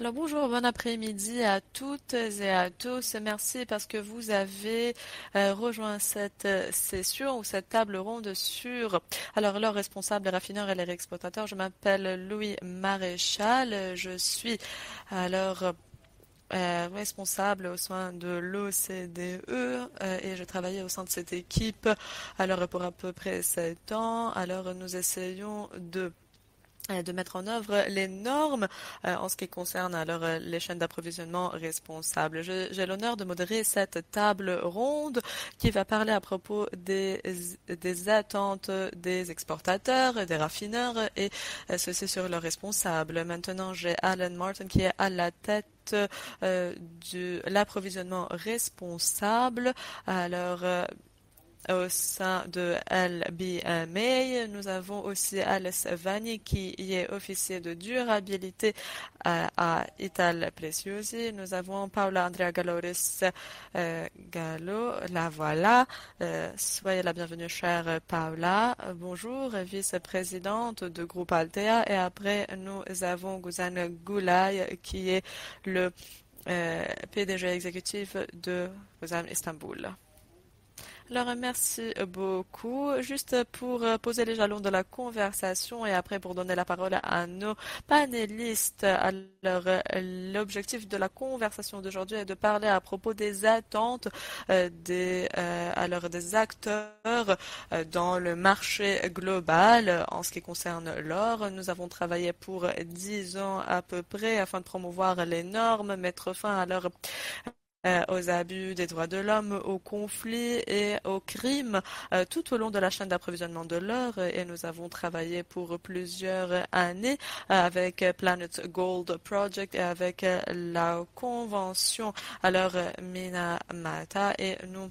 Alors bonjour, bon après-midi à toutes et à tous. Merci parce que vous avez rejoint cette session ou cette table ronde sur leurs responsables, les raffineurs et les réexploitateurs. Je m'appelle Louis Maréchal. Je suis alors responsable au sein de l'OCDE et je travaillais au sein de cette équipe pour à peu près 7 ans. Alors nous essayons de mettre en œuvre les normes en ce qui concerne les chaînes d'approvisionnement responsables. J'ai l'honneur de modérer cette table ronde qui va parler à propos des attentes des exportateurs, et des raffineurs et ceci sur leurs responsables. Maintenant, j'ai Alan Martin qui est à la tête de l'approvisionnement responsable. Alors, au sein de LBMA, nous avons aussi Alice Vanni qui est officier de durabilité à Ital Preciosi. Nous avons Paula Andrea Galoris Gallo, la voilà. Soyez la bienvenue, chère Paula. Bonjour, vice-présidente de groupe Altea. Et après, nous avons Guzan Gulay qui est le PDG exécutif de Guzan Istanbul. Alors, merci beaucoup. Juste pour poser les jalons de la conversation et après pour donner la parole à nos panélistes. L'objectif de la conversation d'aujourd'hui est de parler à propos des attentes des acteurs dans le marché global en ce qui concerne l'or. Nous avons travaillé pour 10 ans à peu près afin de promouvoir les normes, mettre fin à leur aux abus des droits de l'homme, aux conflits et aux crimes tout au long de la chaîne d'approvisionnement de l'or. Et nous avons travaillé pour plusieurs années avec Planet Gold Project et avec la convention Minamata et nous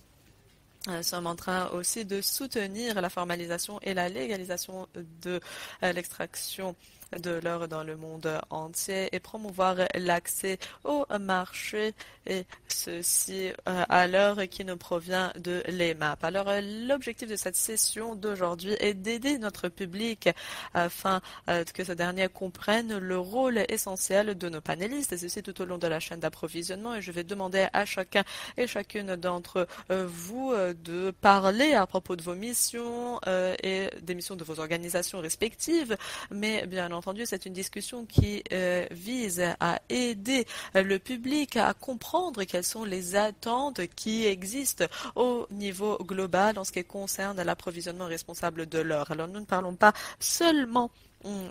sommes en train aussi de soutenir la formalisation et la légalisation de l'extraction de l'or dans le monde entier et promouvoir l'accès au marché et ceci à l'or qui nous provient de l'EMAP. Alors, l'objectif de cette session d'aujourd'hui est d'aider notre public afin que ce dernier comprenne le rôle essentiel de nos panélistes et ceci tout au long de la chaîne d'approvisionnement et je vais demander à chacun et chacune d'entre vous de parler à propos de vos missions et des missions de vos organisations respectives. Mais bien entendu, c'est une discussion qui vise à aider le public à comprendre quelles sont les attentes qui existent au niveau global en ce qui concerne l'approvisionnement responsable de l'or. Alors nous ne parlons pas seulement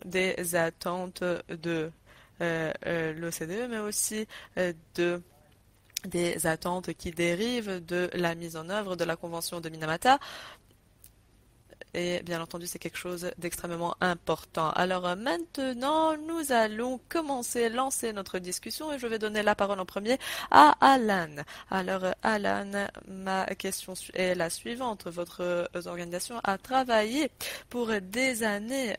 des attentes de l'OCDE, mais aussi de des attentes qui dérivent de la mise en œuvre de la Convention de Minamata. Et bien entendu, c'est quelque chose d'extrêmement important. Alors maintenant, nous allons lancer notre discussion et je vais donner la parole en premier à Alan. Alors Alan, ma question est la suivante. Votre organisation a travaillé pour des années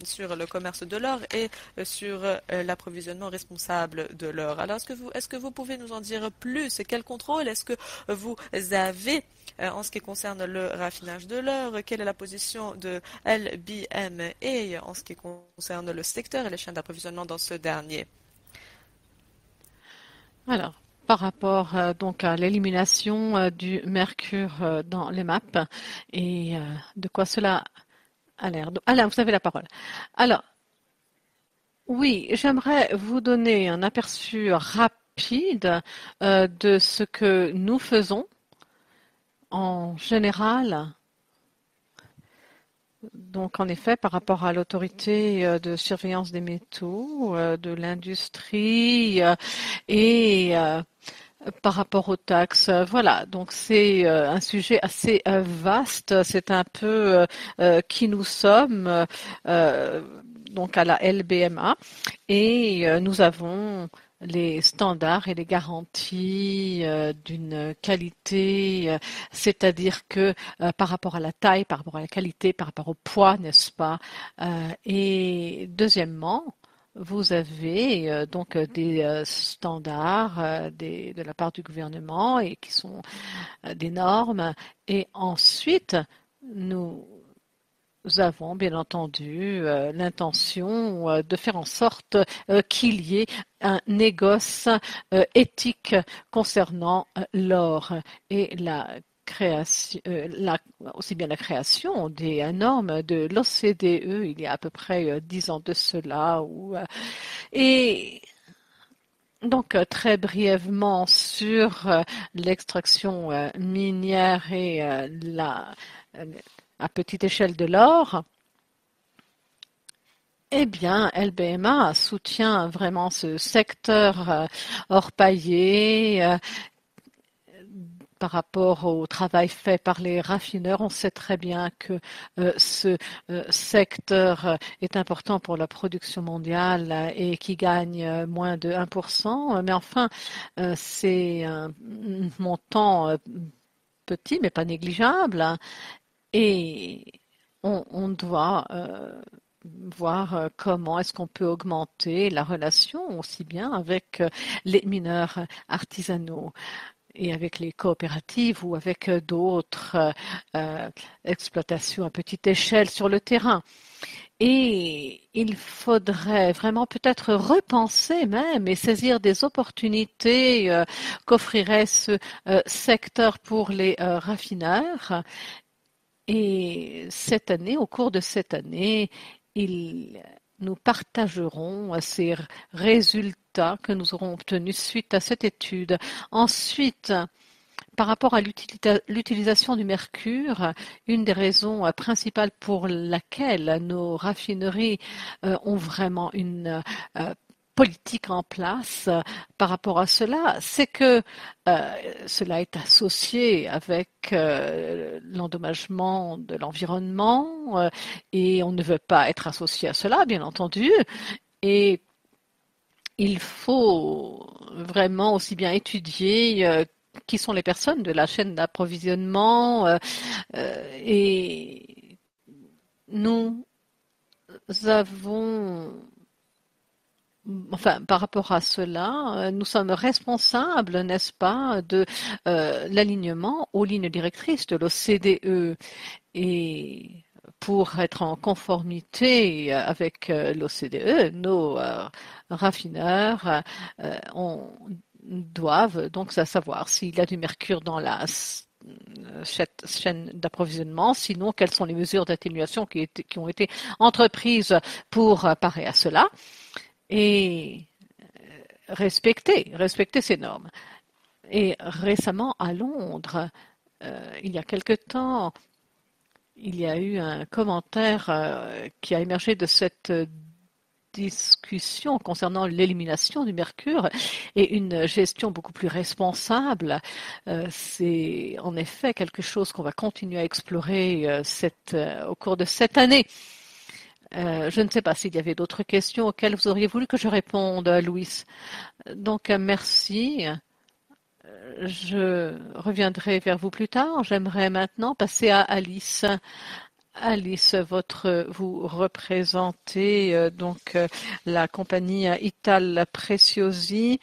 sur le commerce de l'or et sur l'approvisionnement responsable de l'or. Alors est-ce que vous pouvez nous en dire plus? Quel contrôle est-ce que vous avez en ce qui concerne le raffinage de l'or, quelle est la position de LBMA en ce qui concerne le secteur et les chaînes d'approvisionnement dans ce dernier? Alors, par rapport donc à l'élimination du mercure dans les maps et de quoi cela a l'air. Alain, vous avez la parole. Alors, oui, j'aimerais vous donner un aperçu rapide de ce que nous faisons en général. Donc, en effet, par rapport à l'autorité de surveillance des métaux, de l'industrie et par rapport aux taxes, voilà. Donc c'est un sujet assez vaste. C'est un peu qui nous sommes, donc à la LBMA, et nous avons les standards et les garanties d'une qualité, c'est-à-dire que par rapport à la taille, par rapport à la qualité, par rapport au poids, n'est-ce pas? Et deuxièmement, vous avez donc des standards de la part du gouvernement et qui sont des normes. Et ensuite, nous avons bien entendu l'intention de faire en sorte qu'il y ait un négoce éthique concernant l'or et la création, aussi bien la création des normes de l'OCDE il y a à peu près 10 ans de cela. Et donc, très brièvement sur l'extraction minière et euh, à petite échelle de l'or, eh bien, LBMA soutient vraiment ce secteur orpaillé par rapport au travail fait par les raffineurs. On sait très bien que ce secteur est important pour la production mondiale et qui gagne moins de 1%. Mais enfin, c'est un montant petit, mais pas négligeable. Et on doit voir comment est-ce qu'on peut augmenter la relation aussi bien avec les mineurs artisanaux et avec les coopératives ou avec d'autres exploitations à petite échelle sur le terrain. Et il faudrait vraiment peut-être repenser même et saisir des opportunités qu'offrirait ce secteur pour les raffineurs. Et cette année, au cours de cette année, nous partagerons ces résultats que nous aurons obtenus suite à cette étude. Ensuite, par rapport à l'utilisation du mercure, une des raisons principales pour laquelle nos raffineries ont vraiment une politique en place par rapport à cela, c'est que cela est associé avec l'endommagement de l'environnement et on ne veut pas être associé à cela, bien entendu. Et il faut vraiment aussi bien étudier qui sont les personnes de la chaîne d'approvisionnement et nous avons, enfin, par rapport à cela, nous sommes responsables, n'est-ce pas, de l'alignement aux lignes directrices de l'OCDE et pour être en conformité avec l'OCDE, nos raffineurs doivent donc savoir s'il y a du mercure dans la chaîne d'approvisionnement, sinon quelles sont les mesures d'atténuation qui ont été entreprises pour parer à cela et respecter ces normes. Et récemment à Londres, il y a quelque temps, il y a eu un commentaire qui a émergé de cette discussion concernant l'élimination du mercure et une gestion beaucoup plus responsable. C'est en effet quelque chose qu'on va continuer à explorer au cours de cette année. Je ne sais pas s'il y avait d'autres questions auxquelles vous auriez voulu que je réponde, Louis. Donc, merci. Je reviendrai vers vous plus tard. J'aimerais maintenant passer à Alice. Alice, vous représentez donc la compagnie Ital Preciosi.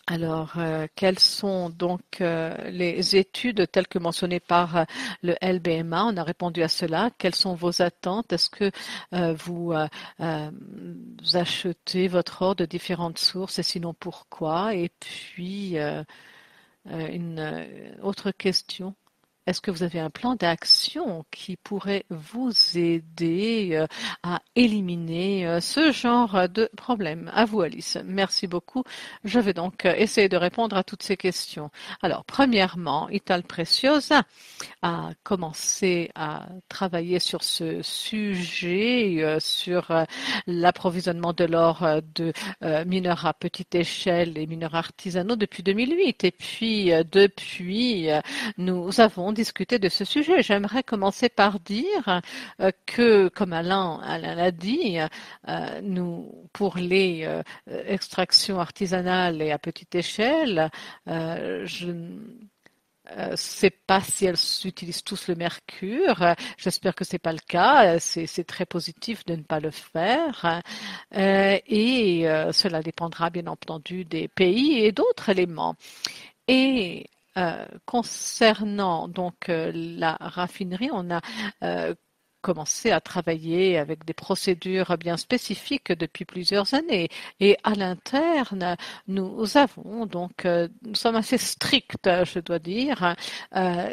Alors, quelles sont donc les études telles que mentionnées par le LBMA? On a répondu à cela. Quelles sont vos attentes? Est-ce que vous achetez votre or de différentes sources et sinon pourquoi? Et puis, une autre question. Est-ce que vous avez un plan d'action qui pourrait vous aider à éliminer ce genre de problème? À vous, Alice. Merci beaucoup. Je vais donc essayer de répondre à toutes ces questions. Alors, premièrement, Ital Preciosa a commencé à travailler sur ce sujet, sur l'approvisionnement de l'or de mineurs à petite échelle et mineurs artisanaux depuis 2008. Et puis, depuis, nous avons discuté de ce sujet. J'aimerais commencer par dire que, comme Alain l'a dit, pour les extractions artisanales et à petite échelle, je ne sais pas si elles utilisent tous le mercure. J'espère que c'est pas le cas. C'est très positif de ne pas le faire. Et cela dépendra bien entendu des pays et d'autres éléments. Et concernant donc la raffinerie, on a commencé à travailler avec des procédures bien spécifiques depuis plusieurs années. Et à l'interne, nous sommes assez stricts, je dois dire,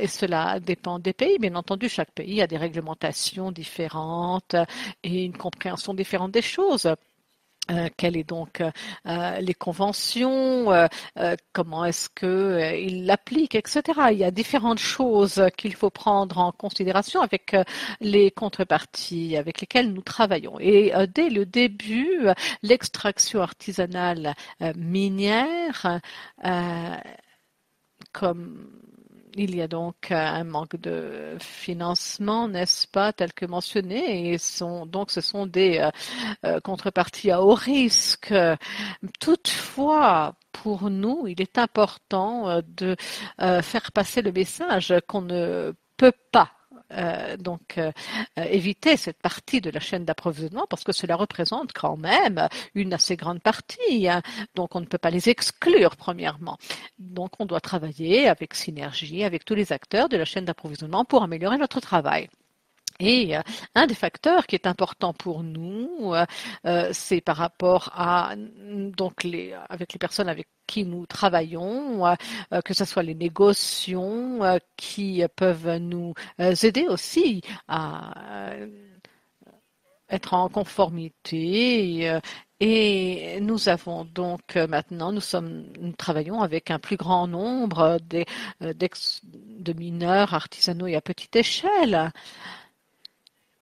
et cela dépend des pays. Bien entendu, chaque pays a des réglementations différentes et une compréhension différente des choses. Quelles est donc les conventions, comment est-ce que ils l'appliquent, etc. Il y a différentes choses qu'il faut prendre en considération avec les contreparties avec lesquelles nous travaillons. Et dès le début, l'extraction artisanale minière, comme il y a donc un manque de financement, n'est-ce pas, tel que mentionné, et donc ce sont des contreparties à haut risque. Toutefois, pour nous, il est important de faire passer le message qu'on ne peut pas éviter cette partie de la chaîne d'approvisionnement parce que cela représente quand même une assez grande partie. Hein. Donc on ne peut pas les exclure premièrement. Donc on doit travailler avec synergie avec tous les acteurs de la chaîne d'approvisionnement pour améliorer notre travail. Et un des facteurs qui est important pour nous, c'est par rapport à avec les personnes avec qui nous travaillons, que ce soit les négociants qui peuvent nous aider aussi à être en conformité. Et nous avons donc maintenant, nous travaillons avec un plus grand nombre de mineurs artisanaux et à petite échelle.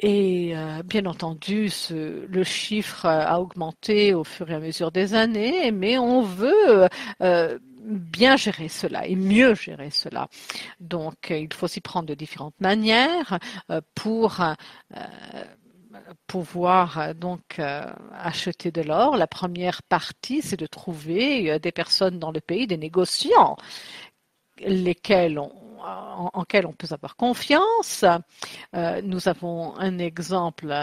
Et bien entendu, le chiffre a augmenté au fur et à mesure des années, mais on veut bien gérer cela et mieux gérer cela. Donc, il faut s'y prendre de différentes manières pour pouvoir acheter de l'or. La première partie, c'est de trouver des personnes dans le pays, des négociants, en quels on peut avoir confiance. Nous avons un exemple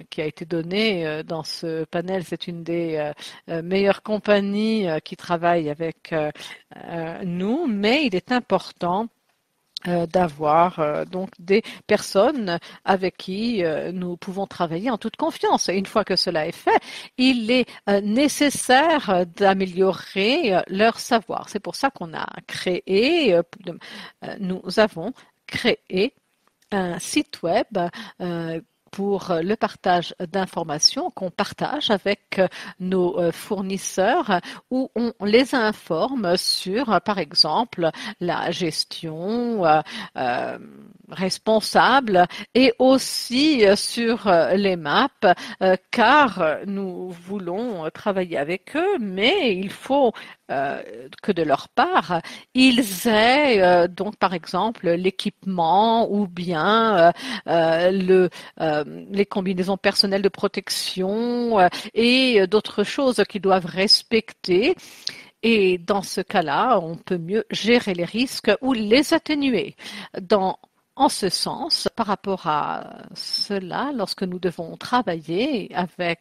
qui a été donné dans ce panel. C'est une des meilleures compagnies qui travaille avec nous, mais il est important d'avoir donc des personnes avec qui nous pouvons travailler en toute confiance. Et une fois que cela est fait, il est nécessaire d'améliorer leur savoir. C'est pour ça qu'on a créé, nous avons créé un site web pour le partage d'informations qu'on partage avec nos fournisseurs où on les informe sur, par exemple, la gestion responsable et aussi sur les maps car nous voulons travailler avec eux, mais il faut que de leur part, ils aient donc par exemple l'équipement ou bien les combinaisons personnelles de protection et d'autres choses qu'ils doivent respecter. Et dans ce cas-là, on peut mieux gérer les risques ou les atténuer. En ce sens, par rapport à cela, lorsque nous devons travailler avec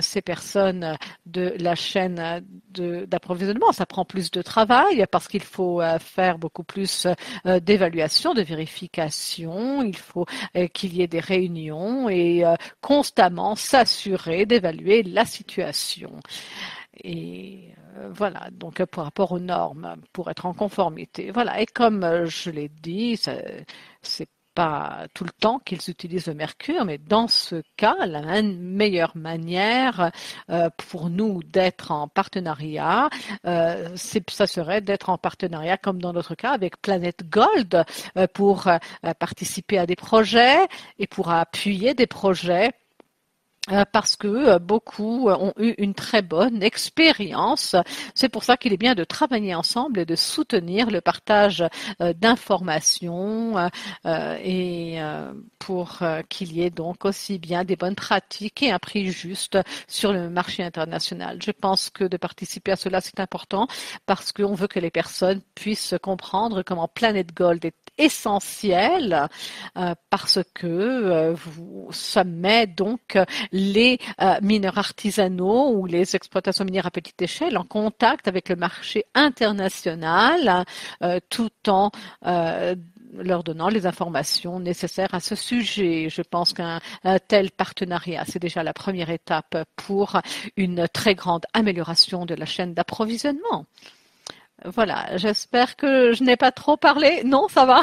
ces personnes de la chaîne d'approvisionnement, ça prend plus de travail parce qu'il faut faire beaucoup plus d'évaluation, de vérification, il faut qu'il y ait des réunions et constamment s'assurer d'évaluer la situation. Et voilà, donc par rapport aux normes, pour être en conformité. Voilà, et comme je l'ai dit, c'est pas tout le temps qu'ils utilisent le mercure, mais dans ce cas, la meilleure manière pour nous d'être en partenariat, ça serait d'être en partenariat, comme dans notre cas, avec Planète Gold pour participer à des projets et pour appuyer des projets parce que beaucoup ont eu une très bonne expérience. C'est pour ça qu'il est bien de travailler ensemble et de soutenir le partage d'informations et pour qu'il y ait donc aussi bien des bonnes pratiques et un prix juste sur le marché international. Je pense que de participer à cela, c'est important parce qu'on veut que les personnes puissent comprendre comment Planet Gold est essentiel parce que ça met donc les mineurs artisanaux ou les exploitations minières à petite échelle en contact avec le marché international tout en leur donnant les informations nécessaires à ce sujet. Je pense qu'un tel partenariat, c'est déjà la première étape pour une très grande amélioration de la chaîne d'approvisionnement. Voilà, j'espère que je n'ai pas trop parlé. Non, ça va.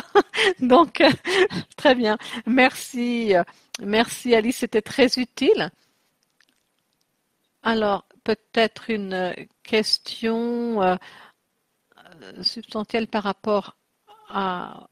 Donc, très bien. Merci. Merci Alice, c'était très utile. Alors, peut-être une question substantielle par rapport à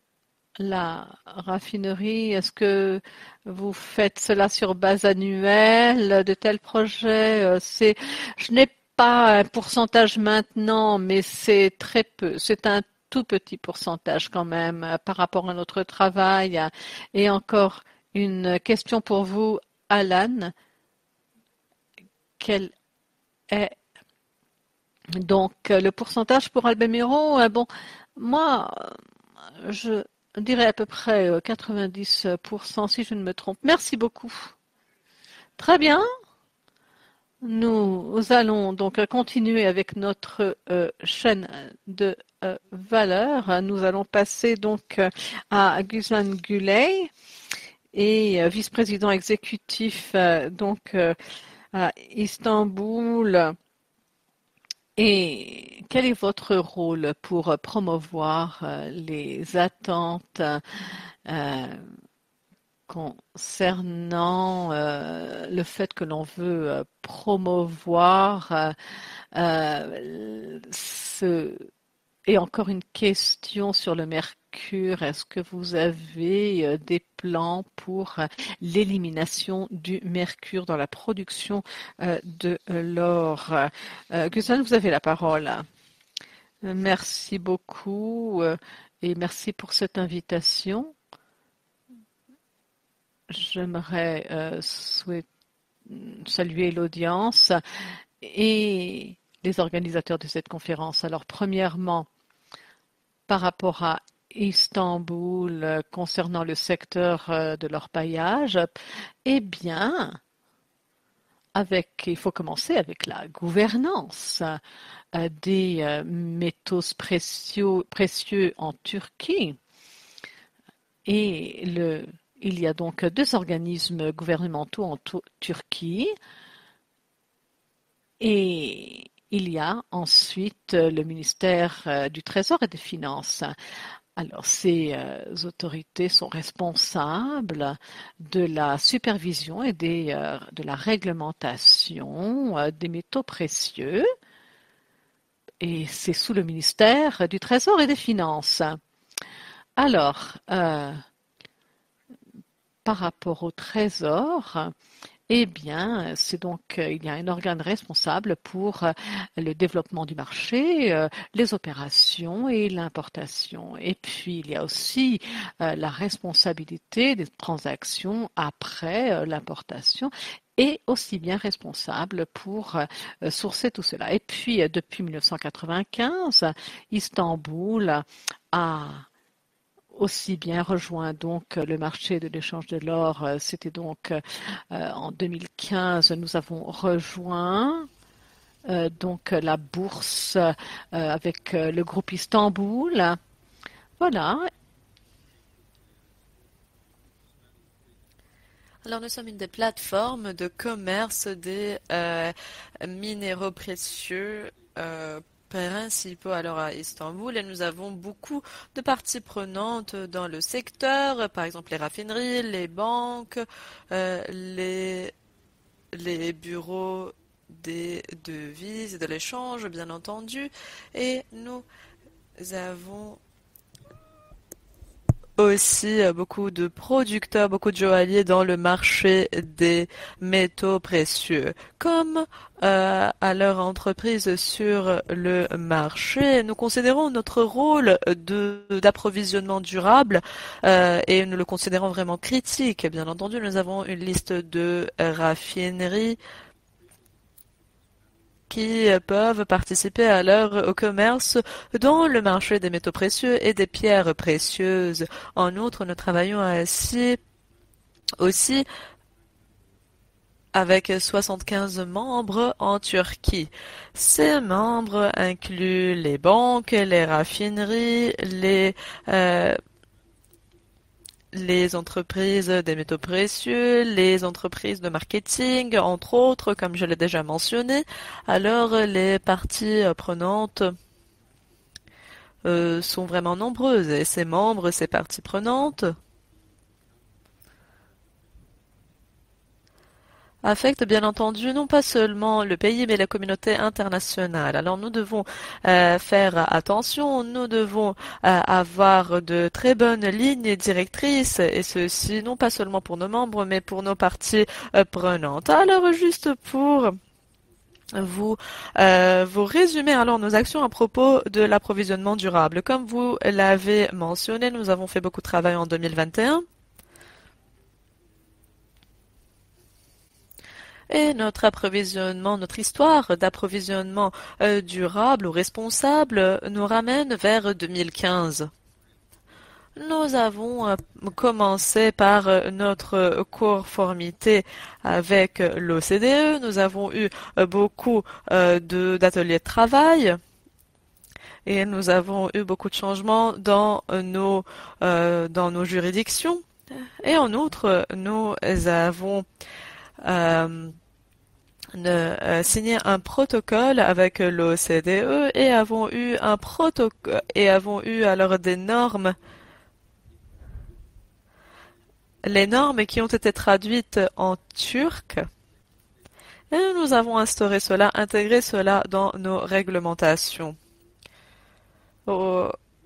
la raffinerie. Est-ce que vous faites cela sur base annuelle de tels projets? Je n'ai pas un pourcentage maintenant, mais c'est très peu. C'est un tout petit pourcentage quand même par rapport à notre travail. Et encore une question pour vous, Alan. Quel est donc le pourcentage pour Albemiro? Bon, moi, je dirais à peu près 90% si je ne me trompe. Merci beaucoup. Très bien. Nous allons donc continuer avec notre chaîne de valeur. Nous allons passer donc à Guzman Guley et vice-président exécutif donc à Istanbul. Et quel est votre rôle pour promouvoir les attentes concernant le fait que l'on veut promouvoir et encore une question sur le mercure. Est-ce que vous avez des plans pour l'élimination du mercure dans la production de l'or? Guzman, vous avez la parole. Merci beaucoup et merci pour cette invitation. J'aimerais saluer l'audience et les organisateurs de cette conférence. Alors, premièrement, par rapport à Istanbul, concernant le secteur de l'orpaillage, eh bien, il faut commencer avec la gouvernance des métaux précieux en Turquie. Et il y a donc 2 organismes gouvernementaux en Turquie et il y a ensuite le ministère du Trésor et des Finances. Alors, ces autorités sont responsables de la supervision et de la réglementation des métaux précieux et c'est sous le ministère du Trésor et des Finances. Alors, par rapport au Trésor, eh bien, il y a un organe responsable pour le développement du marché, les opérations et l'importation. Et puis, il y a aussi la responsabilité des transactions après l'importation et aussi bien responsable pour sourcer tout cela. Et puis, depuis 1995, Istanbul a aussi bien rejoint donc le marché de l'échange de l'or. C'était donc en 2015, nous avons rejoint donc la bourse avec le groupe Istanbul. Voilà. Alors, nous sommes une des plateformes de commerce des minéraux précieux principaux alors à Istanbul et nous avons beaucoup de parties prenantes dans le secteur, par exemple les raffineries, les banques, les bureaux des devises et de l'échange, bien entendu, et nous avons aussi beaucoup de producteurs, beaucoup de joailliers dans le marché des métaux précieux. Comme à leur entreprise sur le marché, nous considérons notre rôle d'approvisionnement durable et nous le considérons vraiment critique. Bien entendu, nous avons une liste de raffineries qui peuvent participer au commerce dans le marché des métaux précieux et des pierres précieuses. En outre, nous travaillons ainsi aussi avec 75 membres en Turquie. Ces membres incluent les banques, les raffineries, les les entreprises des métaux précieux, les entreprises de marketing, entre autres, comme je l'ai déjà mentionné. Alors, les parties prenantes sont vraiment nombreuses et ces membres, ces parties prenantes, affecte bien entendu non pas seulement le pays mais la communauté internationale. Alors nous devons faire attention, nous devons avoir de très bonnes lignes directrices et ceci non pas seulement pour nos membres mais pour nos parties prenantes. Alors juste pour vous résumer alors nos actions à propos de l'approvisionnement durable. Comme vous l'avez mentionné, nous avons fait beaucoup de travail en 2021. Et notre approvisionnement, notre histoire d'approvisionnement durable ou responsable nous ramène vers 2015. Nous avons commencé par notre conformité avec l'OCDE. Nous avons eu beaucoup d'ateliers de travail et nous avons eu beaucoup de changements dans nos juridictions. Et en outre, nous avons signé un protocole avec l'OCDE et avons eu un protocole et avons eu alors des normes, les normes qui ont été traduites en turc. Et nous avons instauré cela, intégré cela dans nos réglementations.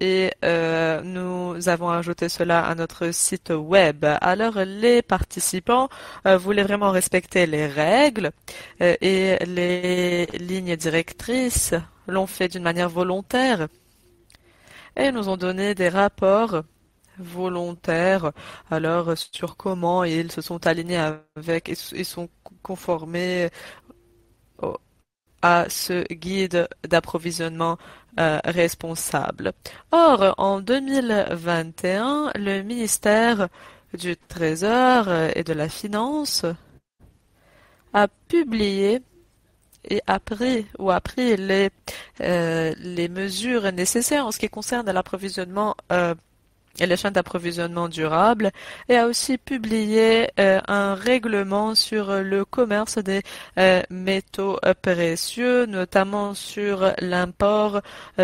Et nous avons ajouté cela à notre site web. Alors les participants voulaient vraiment respecter les règles et les lignes directrices l'ont fait d'une manière volontaire et nous ont donné des rapports volontaires alors sur comment ils se sont alignés avec et sont conformés à ce guide d'approvisionnement responsable. Or, en 2021, le ministère du Trésor et de la Finance a publié et a pris les mesures nécessaires en ce qui concerne l'approvisionnement et les chaînes d'approvisionnement durable et a aussi publié un règlement sur le commerce des métaux précieux, notamment sur l'import,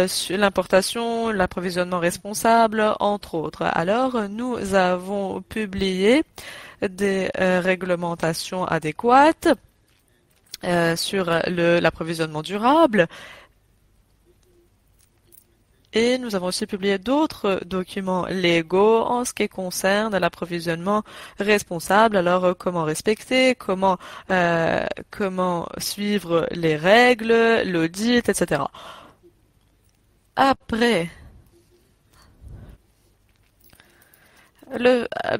sur l'importation, l'approvisionnement responsable, entre autres. Alors, nous avons publié des réglementations adéquates sur l'approvisionnement durable. Et nous avons aussi publié d'autres documents légaux en ce qui concerne l'approvisionnement responsable. Alors, comment respecter, comment suivre les règles, l'audit, etc. Après,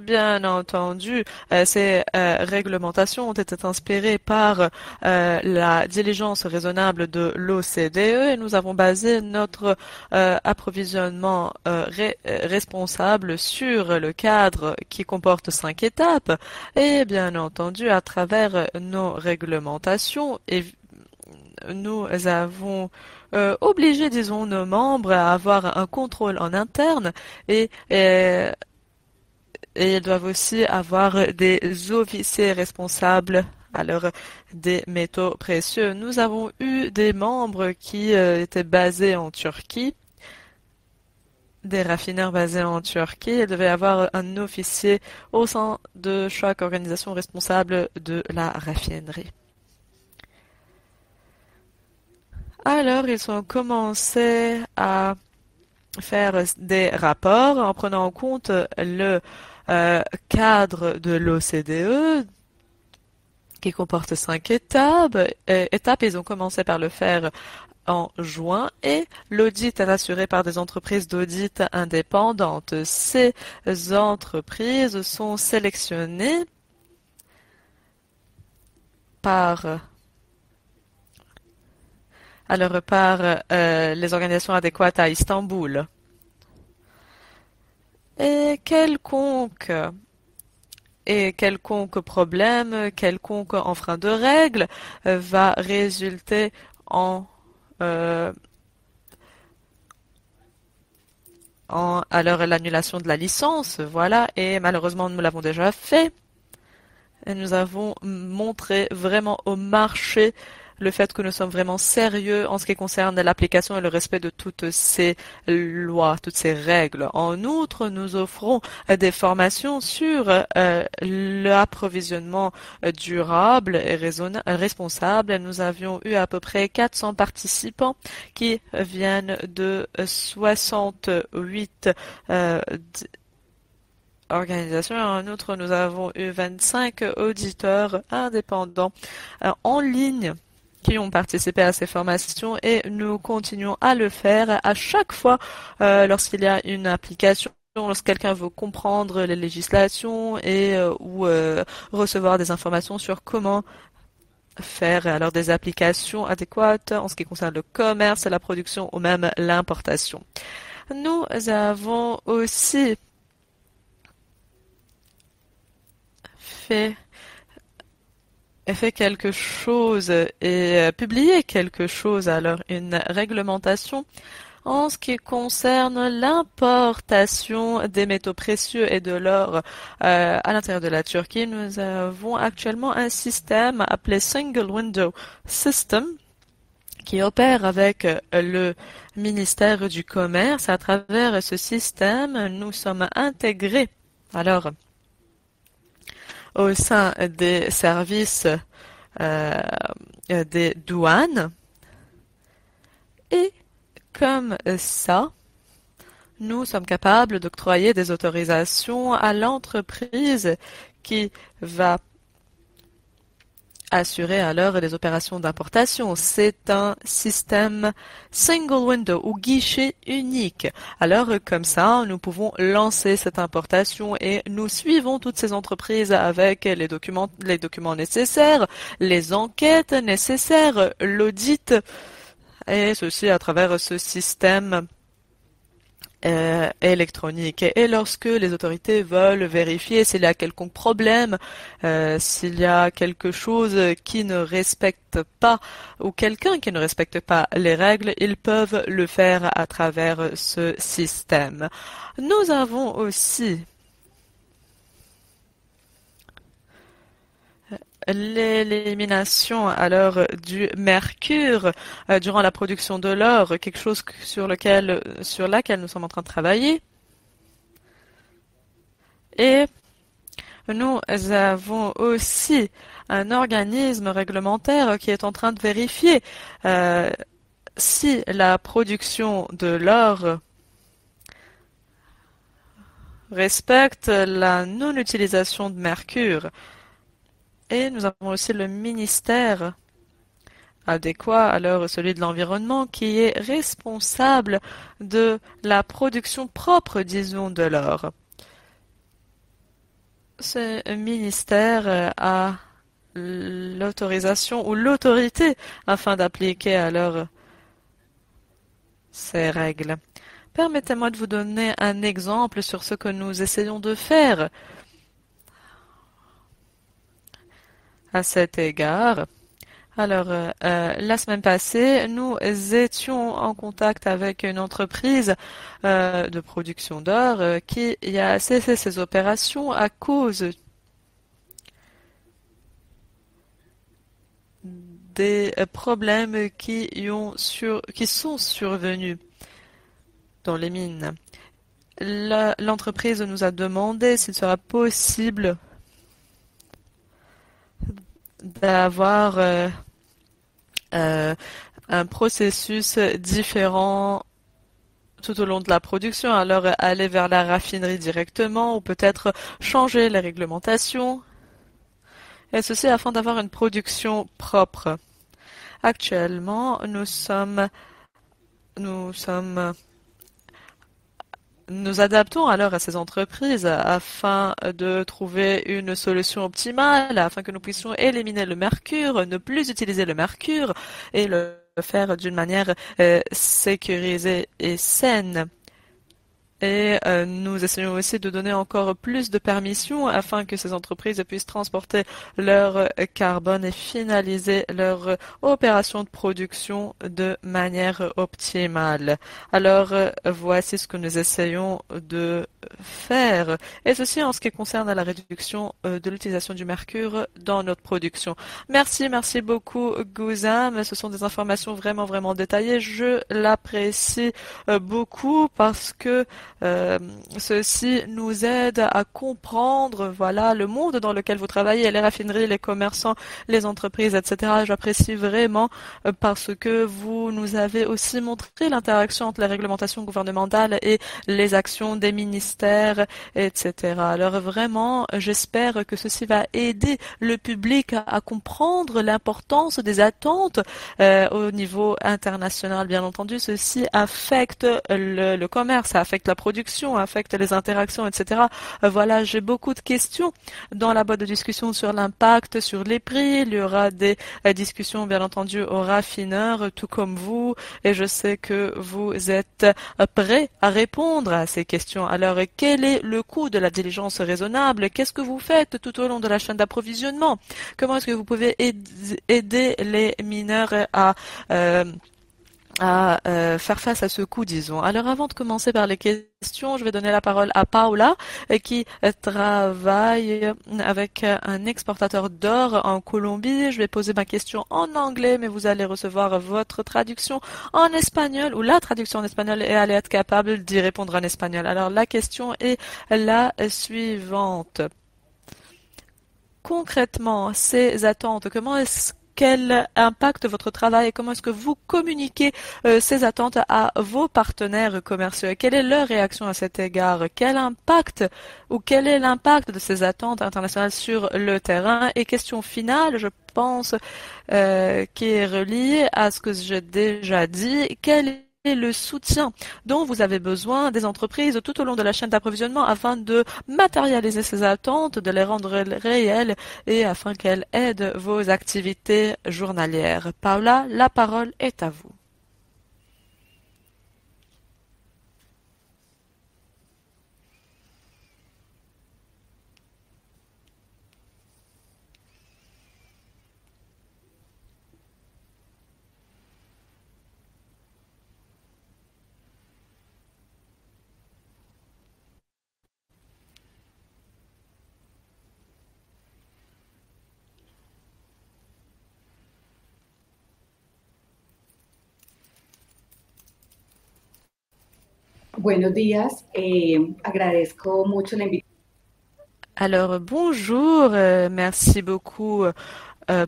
bien entendu, ces réglementations ont été inspirées par la diligence raisonnable de l'OCDE et nous avons basé notre approvisionnement responsable sur le cadre qui comporte 5 étapes et bien entendu à travers nos réglementations et nous avons obligé, disons, nos membres à avoir un contrôle en interne et ils doivent aussi avoir des officiers responsables alors des métaux précieux. Nous avons eu des membres qui étaient basés en Turquie, des raffineurs basés en Turquie. Il devait y avoir un officier au sein de chaque organisation responsable de la raffinerie. Alors, ils ont commencé à faire des rapports en prenant en compte le cadre de l'OCDE qui comporte 5 étapes. Ils ont commencé par le faire en juin et l'audit est assuré par des entreprises d'audit indépendantes. Ces entreprises sont sélectionnées par les organisations adéquates à Istanbul. Et quelconque problème, quelconque enfreint de règles va résulter en alors l'annulation de la licence, voilà, et malheureusement nous l'avons déjà fait. Et nous avons montré vraiment au marché le fait que nous sommes vraiment sérieux en ce qui concerne l'application et le respect de toutes ces lois, toutes ces règles. En outre, nous offrons des formations sur l'approvisionnement durable et responsable. Nous avions eu à peu près 400 participants qui viennent de 68 organisations. En outre, nous avons eu 25 auditeurs indépendants en ligne qui ont participé à ces formations et nous continuons à le faire à chaque fois lorsqu'il y a une application, lorsque quelqu'un veut comprendre les législations et ou recevoir des informations sur comment faire alors des applications adéquates en ce qui concerne le commerce, la production ou même l'importation. Nous avons aussi fait quelque chose et publié quelque chose, alors une réglementation en ce qui concerne l'importation des métaux précieux et de l'or à l'intérieur de la Turquie. Nous avons actuellement un système appelé Single Window System qui opère avec le ministère du Commerce. À travers ce système, nous sommes intégrés alors au sein des services des douanes et comme ça, nous sommes capables d'octroyer des autorisations à l'entreprise qui va assurer alors les opérations d'importation. C'est un système single window ou guichet unique. Alors comme ça, nous pouvons lancer cette importation et nous suivons toutes ces entreprises avec les documents nécessaires, les enquêtes nécessaires, l'audit et ceci à travers ce système électronique. Et lorsque les autorités veulent vérifier s'il y a quelconque problème, s'il y a quelque chose qui ne respecte pas ou quelqu'un qui ne respecte pas les règles, ils peuvent le faire à travers ce système. Nous avons aussi l'élimination alors du mercure durant la production de l'or, quelque chose sur laquelle nous sommes en train de travailler. Et nous avons aussi un organisme réglementaire qui est en train de vérifier si la production de l'or respecte la non-utilisation de mercure. Et nous avons aussi le ministère adéquat, alors celui de l'environnement, qui est responsable de la production propre, disons, de l'or. Ce ministère a l'autorisation ou l'autorité afin d'appliquer alors ces règles. Permettez-moi de vous donner un exemple sur ce que nous essayons de faire. À cet égard, alors la semaine passée, nous étions en contact avec une entreprise de production d'or qui a cessé ses opérations à cause des problèmes qui sont survenus dans les mines. L'entreprise nous a demandé s'il sera possible d'avoir un processus différent tout au long de la production, alors aller vers la raffinerie directement ou peut-être changer les réglementations, et ceci afin d'avoir une production propre. Actuellement, nous adaptons alors à ces entreprises afin de trouver une solution optimale, afin que nous puissions éliminer le mercure, ne plus utiliser le mercure et le faire d'une manière sécurisée et saine. et nous essayons aussi de donner encore plus de permissions afin que ces entreprises puissent transporter leur carbone et finaliser leur opération de production de manière optimale. Alors, voici ce que nous essayons de faire, et ceci en ce qui concerne la réduction de l'utilisation du mercure dans notre production. Merci beaucoup, Gouzam. Ce sont des informations vraiment détaillées. Je l'apprécie beaucoup parce que ceci nous aide à comprendre, voilà, le monde dans lequel vous travaillez, les raffineries, les commerçants, les entreprises, etc. J'apprécie vraiment parce que vous nous avez aussi montré l'interaction entre les réglementations gouvernementales et les actions des ministères, etc. Alors vraiment, j'espère que ceci va aider le public à comprendre l'importance des attentes au niveau international. Bien entendu, ceci affecte le commerce, ça affecte la production, affecte les interactions, etc. Voilà, j'ai beaucoup de questions dans la boîte de discussion sur l'impact, sur les prix. Il y aura des discussions, bien entendu, aux raffineurs, tout comme vous, et je sais que vous êtes prêts à répondre à ces questions. Alors, quel est le coût de la diligence raisonnable? Qu'est-ce que vous faites tout au long de la chaîne d'approvisionnement? Comment est-ce que vous pouvez aider les mineurs euh, faire face à ce coût, disons. Alors avant de commencer par les questions, je vais donner la parole à Paula qui travaille avec un exportateur d'or en Colombie. Je vais poser ma question en anglais, mais vous allez recevoir votre traduction en espagnol ou la traduction en espagnol et allez être capable d'y répondre en espagnol. Alors la question est la suivante. Concrètement, ces attentes, quel impact votre travail et comment est-ce que vous communiquez ces attentes à vos partenaires commerciaux? Et quelle est leur réaction à cet égard? Quel impact ou quel est l'impact de ces attentes internationales sur le terrain? Et question finale, je pense, qui est reliée à ce que j'ai déjà dit. Quel est le soutien dont vous avez besoin des entreprises tout au long de la chaîne d'approvisionnement afin de matérialiser ces attentes, de les rendre réelles et afin qu'elles aident vos activités journalières. Paula, la parole est à vous. Buenos días, agradezco mucho la invitación. Alors bonjour, merci beaucoup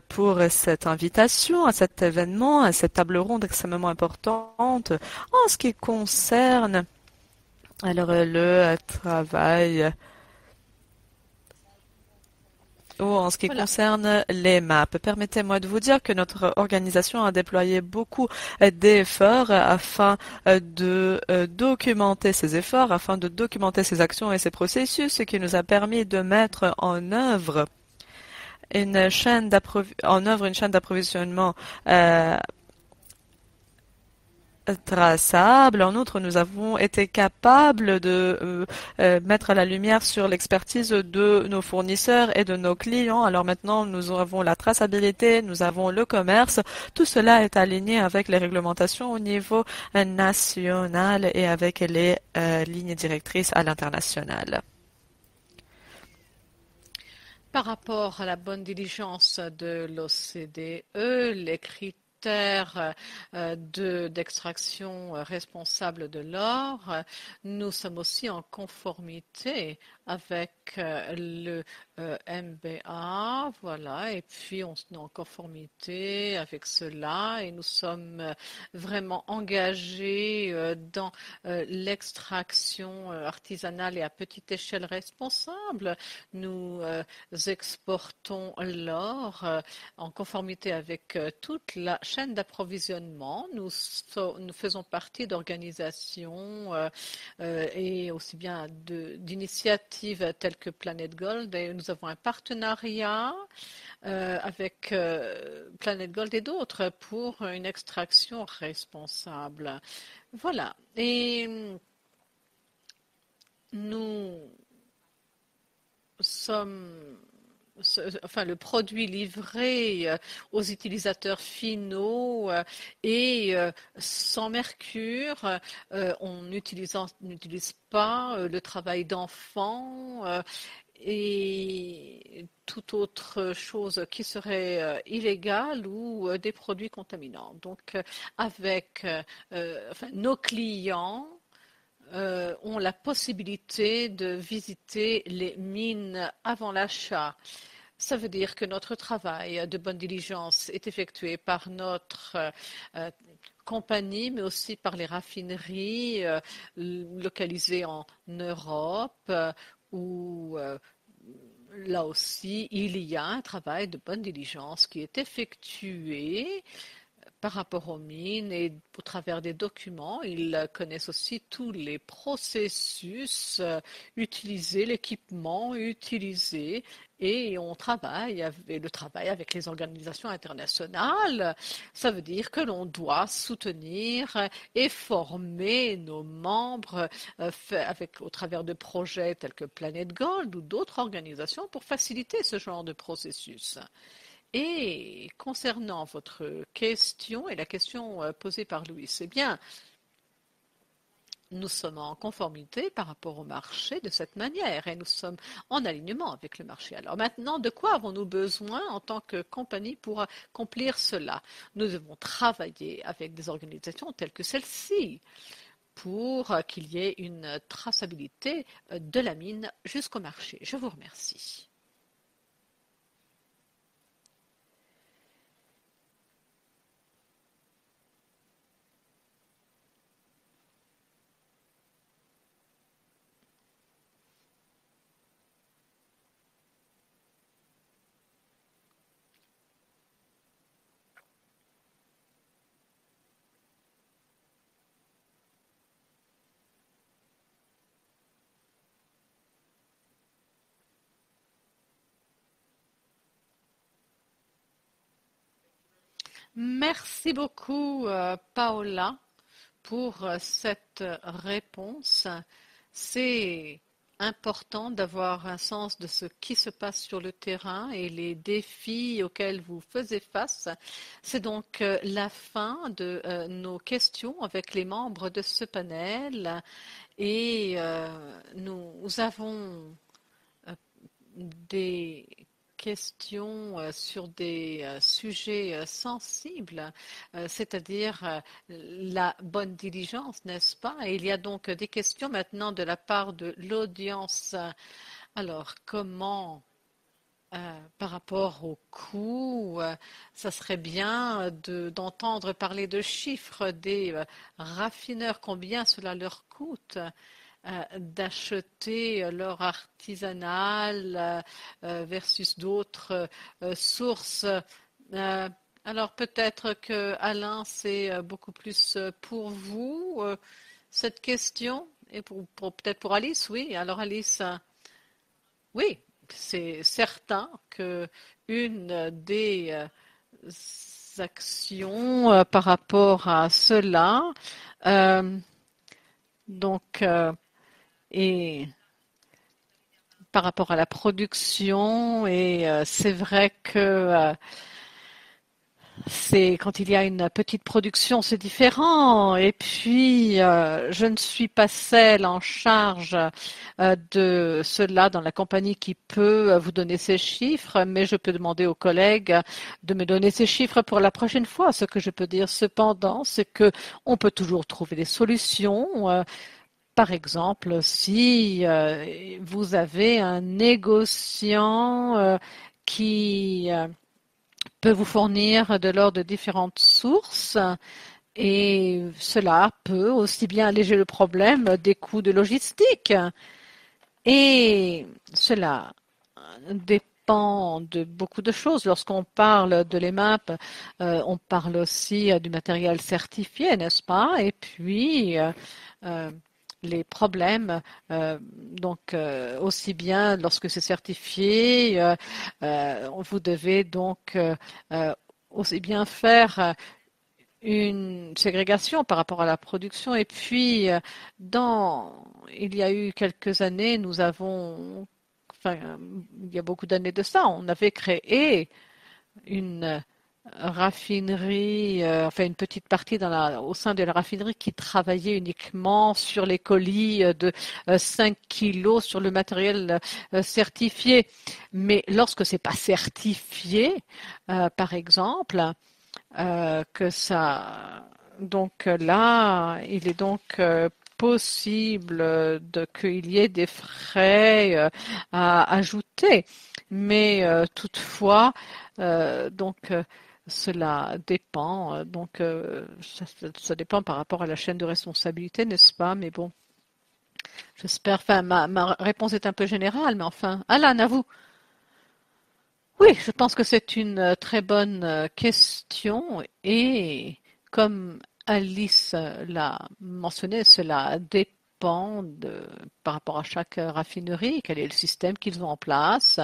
pour cette invitation à cet événement, à cette table ronde extrêmement importante en ce qui concerne le travail ou en ce qui Voilà. concerne les maps. Permettez-moi de vous dire que notre organisation a déployé beaucoup d'efforts afin de documenter ces efforts, afin de documenter ces actions et ces processus, ce qui nous a permis de mettre en œuvre une chaîne d'approvisionnement traçable. En outre, nous avons été capables de mettre la lumière sur l'expertise de nos fournisseurs et de nos clients. Alors maintenant, nous avons la traçabilité, nous avons le commerce. Tout cela est aligné avec les réglementations au niveau national et avec les lignes directrices à l'international. Par rapport à la bonne diligence de l'OCDE, les critères d'extraction responsable de l'or, nous sommes aussi en conformité avec le MBA, voilà, et puis on est en conformité avec cela et nous sommes vraiment engagés dans l'extraction artisanale et à petite échelle responsable. Nous exportons l'or en conformité avec toute la chaîne d'approvisionnement. Nous faisons partie d'organisations et aussi bien d'initiatives telles que Planet Gold. Et nous avons un partenariat avec Planet Gold et d'autres pour une extraction responsable. Voilà. Et nous sommes, enfin, le produit livré aux utilisateurs finaux est sans mercure. On n'utilise pas le travail d'enfant et toute autre chose qui serait illégale ou des produits contaminants. Donc, avec enfin, nos clients ont la possibilité de visiter les mines avant l'achat. Ça veut dire que notre travail de bonne diligence est effectué par notre compagnie, mais aussi par les raffineries localisées en Europe, où là aussi il y a un travail de bonne diligence qui est effectué par rapport aux mines et au travers des documents. Ils connaissent aussi tous les processus utilisés, l'équipement utilisé et on travaille avec les organisations internationales. Ça veut dire que l'on doit soutenir et former nos membres au travers de projets tels que Planet Gold ou d'autres organisations pour faciliter ce genre de processus. Et concernant votre question et la question posée par Louis, c'est bien, nous sommes en conformité par rapport au marché de cette manière et nous sommes en alignement avec le marché. Alors maintenant, de quoi avons-nous besoin en tant que compagnie pour accomplir cela? Nous devons travailler avec des organisations telles que celle-ci pour qu'il y ait une traçabilité de la mine jusqu'au marché. Je vous remercie. Merci beaucoup, Paola, pour cette réponse. C'est important d'avoir un sens de ce qui se passe sur le terrain et les défis auxquels vous faisiez face. C'est donc la fin de nos questions avec les membres de ce panel et nous avons des questions sur des sujets sensibles, c'est-à-dire la bonne diligence, n'est-ce pas? Et il y a donc des questions maintenant de la part de l'audience. Alors, comment, par rapport au coût, ça serait bien d'entendre parler de chiffres des raffineurs, combien cela leur coûte d'acheter leur artisanal versus d'autres sources. Alors peut-être que Alain, c'est beaucoup plus pour vous cette question et peut-être pour Alice, oui. Alors Alice, oui, c'est certain que une des actions par rapport à cela, donc et par rapport à la production, et c'est vrai que c'est quand il y a une petite production, c'est différent. Et puis, je ne suis pas celle en charge de cela dans la compagnie qui peut vous donner ces chiffres, mais je peux demander aux collègues de me donner ces chiffres pour la prochaine fois. Ce que je peux dire cependant, c'est que on peut toujours trouver des solutions. Par exemple, si vous avez un négociant qui peut vous fournir de l'or de différentes sources, et cela peut aussi bien alléger le problème des coûts de logistique. Et cela dépend de beaucoup de choses. Lorsqu'on parle de l'EMAP, on parle aussi du matériel certifié, n'est-ce pas? Et puis, les problèmes, donc aussi bien lorsque c'est certifié, vous devez donc aussi bien faire une ségrégation par rapport à la production. Et puis, il y a eu quelques années, enfin, il y a beaucoup d'années de ça, on avait créé une raffinerie, enfin une petite partie au sein de la raffinerie qui travaillait uniquement sur les colis de 5 kilos sur le matériel certifié. Mais lorsque c'est pas certifié, par exemple, que ça, donc là, il est donc possible qu'il y ait des frais à ajouter. Mais toutefois, cela dépend. Ça dépend par rapport à la chaîne de responsabilité, n'est-ce pas? Mais bon, j'espère. Enfin, ma réponse est un peu générale, mais enfin, Alan, à vous. Oui, je pense que c'est une très bonne question et comme Alice l'a mentionné, cela dépend par rapport à chaque raffinerie, quel est le système qu'ils ont en place,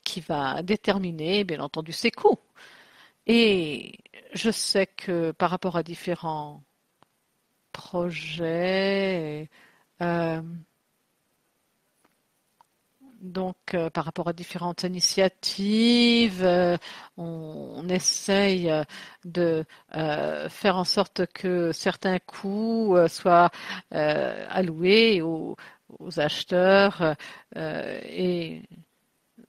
qui va déterminer, bien entendu, ses coûts. Et je sais que par rapport à différents projets, euh, donc, par rapport à différentes initiatives, on essaye de faire en sorte que certains coûts soient alloués aux acheteurs. Et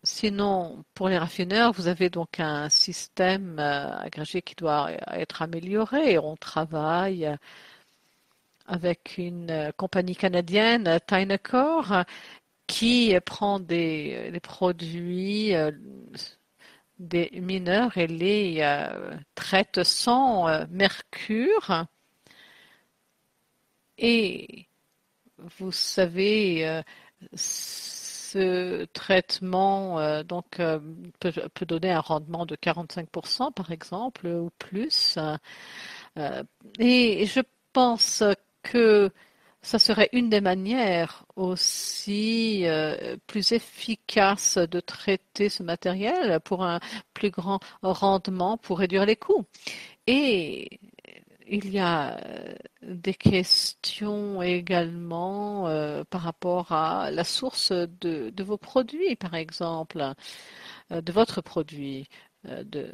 sinon, pour les raffineurs, vous avez donc un système agrégé qui doit être amélioré. On travaille avec une compagnie canadienne, Tynacor, qui prend des produits des mineurs et les traite sans mercure. Et vous savez, ce traitement peut donner un rendement de 45% par exemple ou plus. Euh, et je pense que ça serait une des manières aussi plus efficaces de traiter ce matériel pour un plus grand rendement, pour réduire les coûts. Et il y a des questions également par rapport à la source de vos produits, par exemple, de votre produit. euh, de,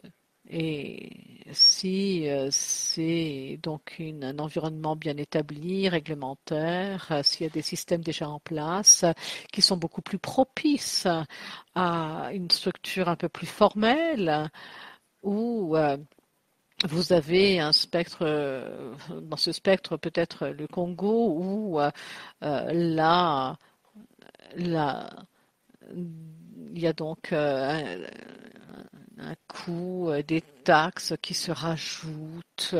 et si c'est donc un environnement bien établi, réglementaire, s'il y a des systèmes déjà en place qui sont beaucoup plus propices à une structure un peu plus formelle, ou vous avez un spectre, dans ce spectre peut-être le Congo, où là, là, il y a donc un coût, des taxes qui se rajoutent,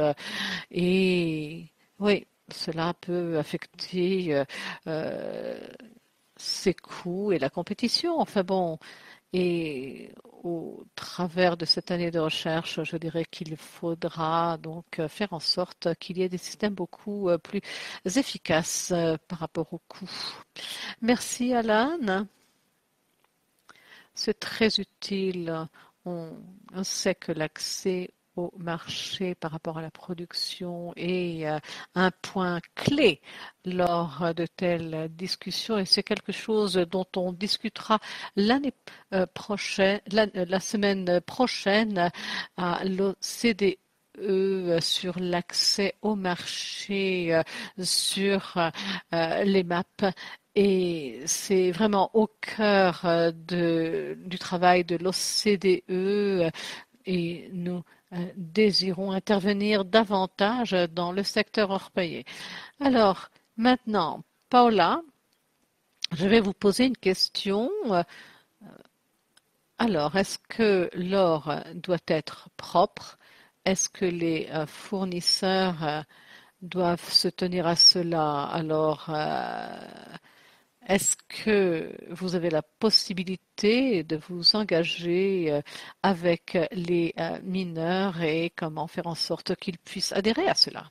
et oui, cela peut affecter euh, ces coûts et la compétition. Enfin bon, et au travers de cette année de recherche, je dirais qu'il faudra donc faire en sorte qu'il y ait des systèmes beaucoup plus efficaces par rapport aux coûts. Merci Alan, c'est très utile. On, on sait que l'accès au marché par rapport à la production est un point clé lors de telles discussions et c'est quelque chose dont on discutera l'année prochaine, la semaine prochaine à l'OCDE sur l'accès au marché, sur les maps. Et c'est vraiment au cœur du travail de l'OCDE et nous désirons intervenir davantage dans le secteur orpaillé. Alors, maintenant, Paula, je vais vous poser une question. Alors, est-ce que l'or doit être propre? Est-ce que les fournisseurs doivent se tenir à cela? Alors, est-ce que vous avez la possibilité de vous engager avec les mineurs et comment faire en sorte qu'ils puissent adhérer à cela?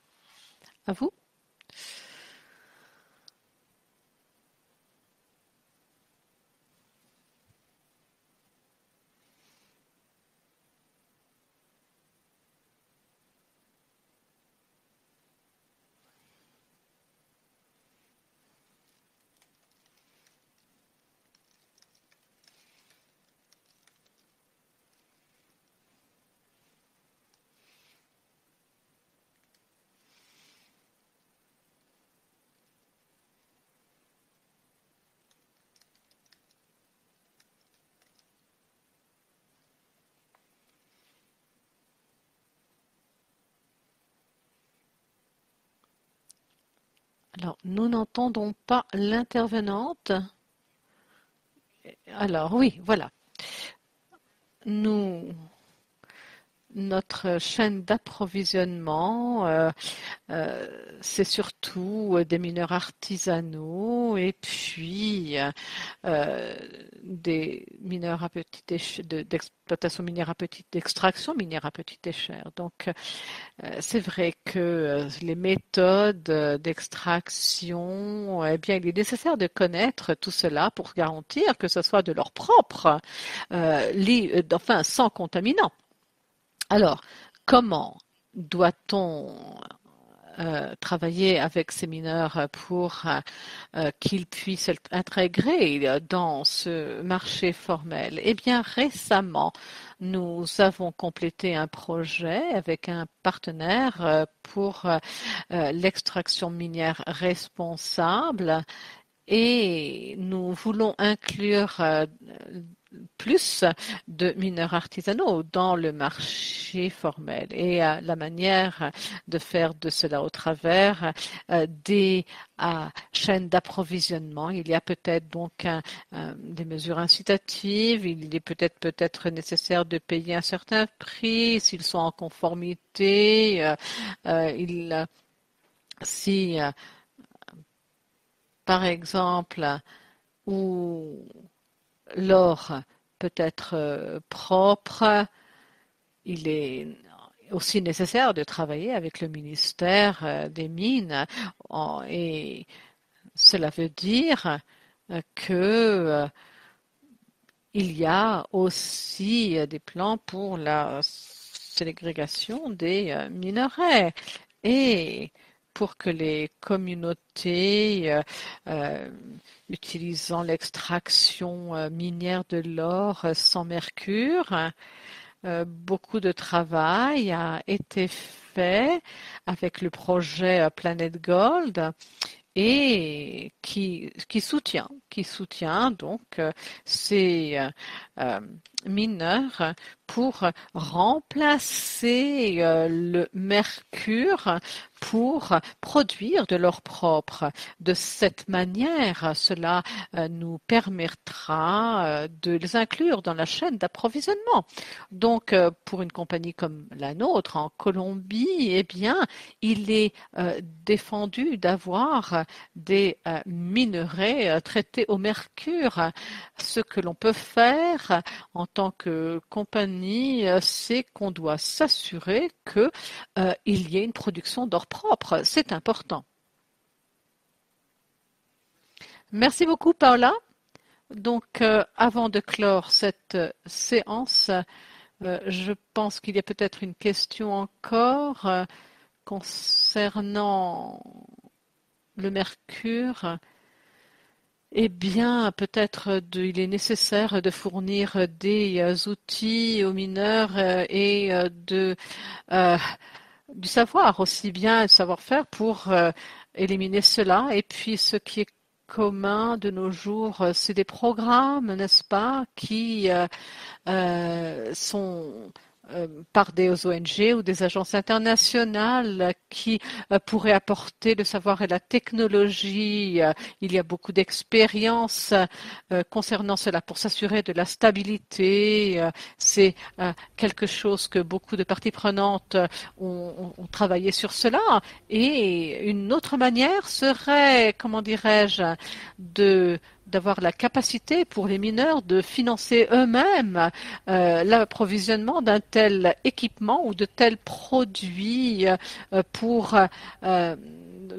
À vous? Alors, nous n'entendons pas l'intervenante. Alors, oui, voilà. Notre chaîne d'approvisionnement, c'est surtout des mineurs artisanaux et puis des mineurs à d'exploitation minière à d'extraction minière à petite échelle. Donc, c'est vrai que les méthodes d'extraction, eh bien, il est nécessaire de connaître tout cela pour garantir que ce soit de leur propre, enfin, sans contaminants. Alors, comment doit-on travailler avec ces mineurs pour qu'ils puissent être intégrés dans ce marché formel? Eh bien, récemment, nous avons complété un projet avec un partenaire pour l'extraction minière responsable et nous voulons inclure plus de mineurs artisanaux dans le marché formel. Et la manière de faire de cela au travers des chaînes d'approvisionnement, il y a peut-être donc des mesures incitatives, il est peut-être nécessaire de payer un certain prix s'ils sont en conformité, si par exemple, où l'or peut être propre, il est aussi nécessaire de travailler avec le ministère des Mines et cela veut dire que il y a aussi des plans pour la ségrégation des minerais et pour que les communautés utilisant l'extraction minière de l'or sans mercure, beaucoup de travail a été fait avec le projet Planet Gold et qui soutient donc ces mineurs pour remplacer le mercure pour produire de l'or propre. De cette manière, cela nous permettra de les inclure dans la chaîne d'approvisionnement. Donc, pour une compagnie comme la nôtre en Colombie, eh bien, il est défendu d'avoir des minerais traités au mercure. Ce que l'on peut faire en tant que compagnie, c'est qu'on doit s'assurer qu'il y ait une production d'or propre. C'est important. Merci beaucoup, Paola. Donc, avant de clore cette séance, je pense qu'il y a peut-être une question encore concernant le mercure. Eh bien, peut-être il est nécessaire de fournir des outils aux mineurs et du savoir aussi bien, le savoir-faire pour éliminer cela. Et puis, ce qui est commun de nos jours, c'est des programmes, n'est-ce pas, qui sont par des ONG ou des agences internationales qui pourraient apporter le savoir et la technologie. Il y a beaucoup d'expériences concernant cela pour s'assurer de la stabilité. C'est quelque chose que beaucoup de parties prenantes ont travaillé sur cela. Et une autre manière serait, comment dirais-je, d'avoir la capacité pour les mineurs de financer eux-mêmes l'approvisionnement d'un tel équipement ou de tels produits pour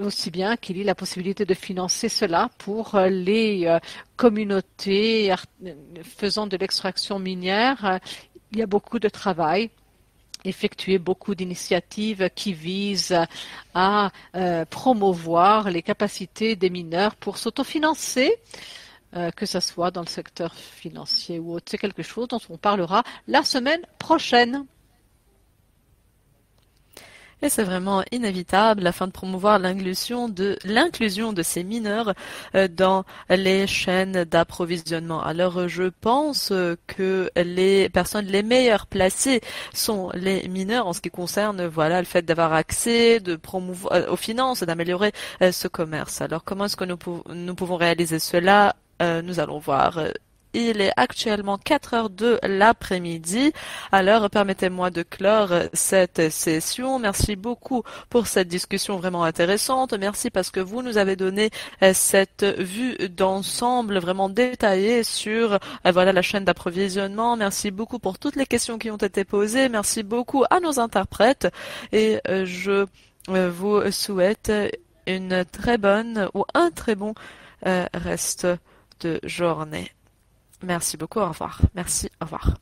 aussi bien qu'il y ait la possibilité de financer cela pour les communautés faisant de l'extraction minière. Il y a beaucoup de travail effectué, beaucoup d'initiatives qui visent à promouvoir les capacités des mineurs pour s'autofinancer, que ce soit dans le secteur financier ou autre. C'est quelque chose dont on parlera la semaine prochaine. Et c'est vraiment inévitable afin de promouvoir l'inclusion de ces mineurs dans les chaînes d'approvisionnement. Alors, je pense que les personnes les meilleures placées sont les mineurs en ce qui concerne, voilà, le fait d'avoir accès, de promouvoir aux finances, d'améliorer ce commerce. Alors, comment est-ce que nous pouvons réaliser cela? Nous allons voir. Il est actuellement 4 heures de l'après-midi. Alors, permettez-moi de clore cette session. Merci beaucoup pour cette discussion vraiment intéressante. Merci parce que vous nous avez donné cette vue d'ensemble vraiment détaillée sur voilà la chaîne d'approvisionnement. Merci beaucoup pour toutes les questions qui ont été posées. Merci beaucoup à nos interprètes et je vous souhaite une très bonne ou un très bon reste de journée. Merci beaucoup, au revoir. Merci, au revoir.